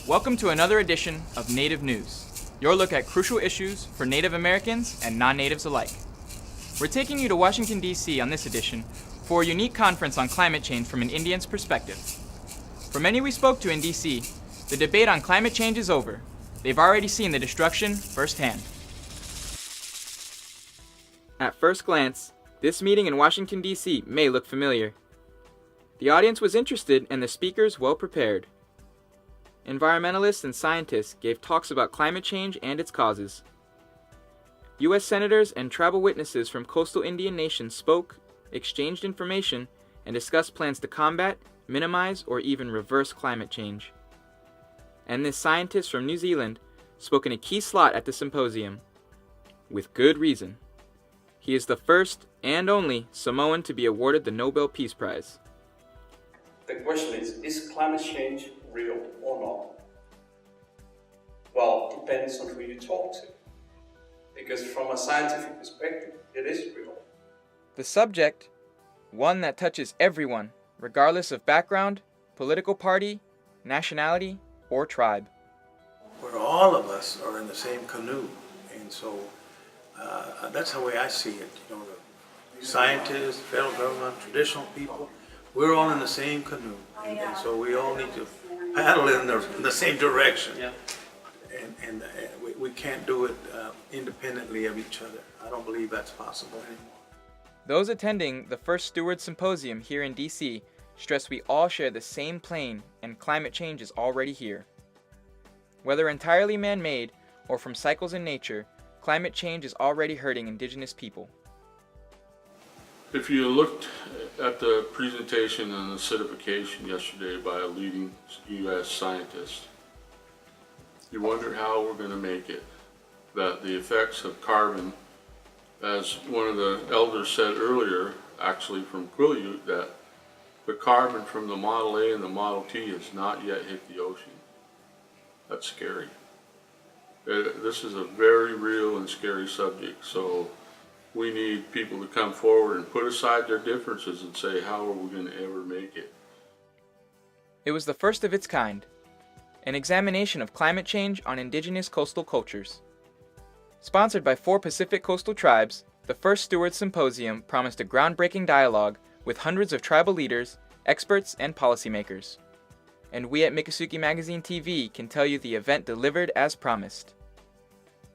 Welcome to another edition of Native News, your look at crucial issues for Native Americans and non-natives alike. We're taking you to Washington, D.C. on this edition for a unique conference on climate change from an Indian's perspective. For many we spoke to in D.C., the debate on climate change is over. They've already seen the destruction firsthand. At first glance, this meeting in Washington, D.C. may look familiar. The audience was interested and the speakers well prepared. Environmentalists and scientists gave talks about climate change and its causes. U.S. senators and tribal witnesses from coastal Indian nations spoke, exchanged information, and discussed plans to combat, minimize, or even reverse climate change. And this scientist from New Zealand spoke in a key slot at the symposium. With good reason. He is the first and only Samoan to be awarded the Nobel Peace Prize. The question is climate change real or not? Well, it depends on who you talk to. Because from a scientific perspective, it is real. The subject, one that touches everyone, regardless of background, political party, nationality, or tribe. Where all of us are in the same canoe, and so that's the way I see it. You know, the scientists, federal government, traditional people, we're all in the same canoe, and so we all need to paddle in the same direction. Yeah. And we can't do it independently of each other. I don't believe that's possible anymore. Those attending the first Stewards Symposium here in D.C. stress we all share the same plane and climate change is already here. Whether entirely man-made or from cycles in nature, climate change is already hurting indigenous people. If you looked at the presentation on acidification yesterday by a leading U.S. scientist, you wonder how we're going to make it. That the effects of carbon, as one of the elders said earlier, actually from Quileute, that the carbon from the Model A and the Model T has not yet hit the ocean. That's scary. This is a very real and scary subject, so we need people to come forward and put aside their differences and say, how are we going to ever make it? It was the first of its kind, an examination of climate change on indigenous coastal cultures. Sponsored by 4 Pacific coastal tribes, the first Stewards Symposium promised a groundbreaking dialogue with hundreds of tribal leaders, experts, and policymakers. And we at Miccosukee Magazine TV can tell you the event delivered as promised.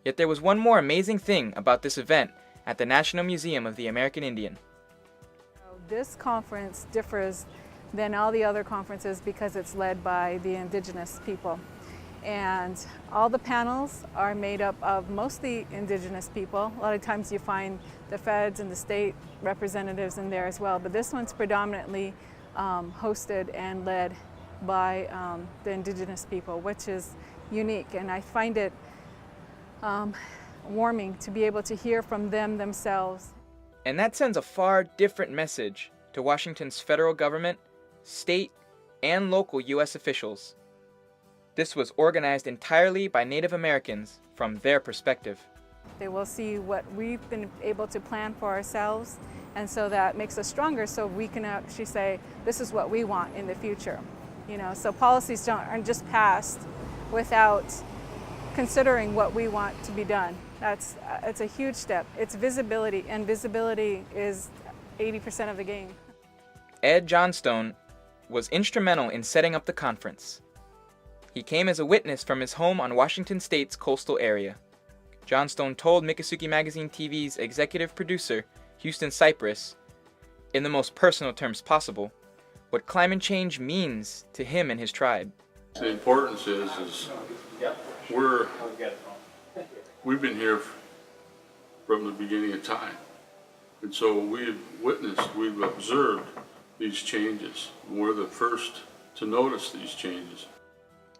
Yet there was one more amazing thing about this event at the National Museum of the American Indian. This conference differs than all the other conferences because it's led by the indigenous people. And all the panels are made up of mostly indigenous people. A lot of times you find the feds and the state representatives in there as well, but this one's predominantly hosted and led by the indigenous people, which is unique. And I find it warming to be able to hear from them themselves. And that sends a far different message to Washington's federal government, state, and local U.S. officials. This was organized entirely by Native Americans from their perspective. They will see what we've been able to plan for ourselves, and so that makes us stronger so we can actually say, this is what we want in the future. You know, so policies aren't just passed without considering what we want to be done. It's a huge step. It's visibility, and visibility is 80% of the game. Ed Johnstone was instrumental in setting up the conference. He came as a witness from his home on Washington State's coastal area. Johnstone told Miccosukee Magazine TV's executive producer, Houston Cypress, in the most personal terms possible, what climate change means to him and his tribe. The importance is we've been here from the beginning of time. And so we've witnessed, we've observed these changes. We're the first to notice these changes.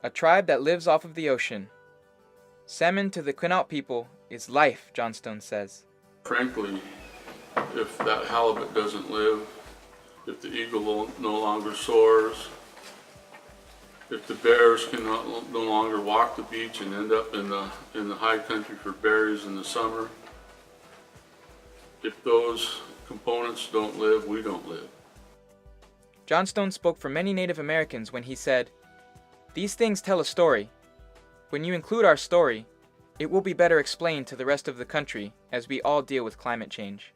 A tribe that lives off of the ocean. Salmon to the Quinault people is life, Johnstone says. Frankly, if that halibut doesn't live, if the eagle no longer soars, if the bears can no longer walk the beach and end up in the high country for berries in the summer, if those components don't live, we don't live. Johnstone spoke for many Native Americans when he said, These things tell a story. When you include our story, it will be better explained to the rest of the country as we all deal with climate change.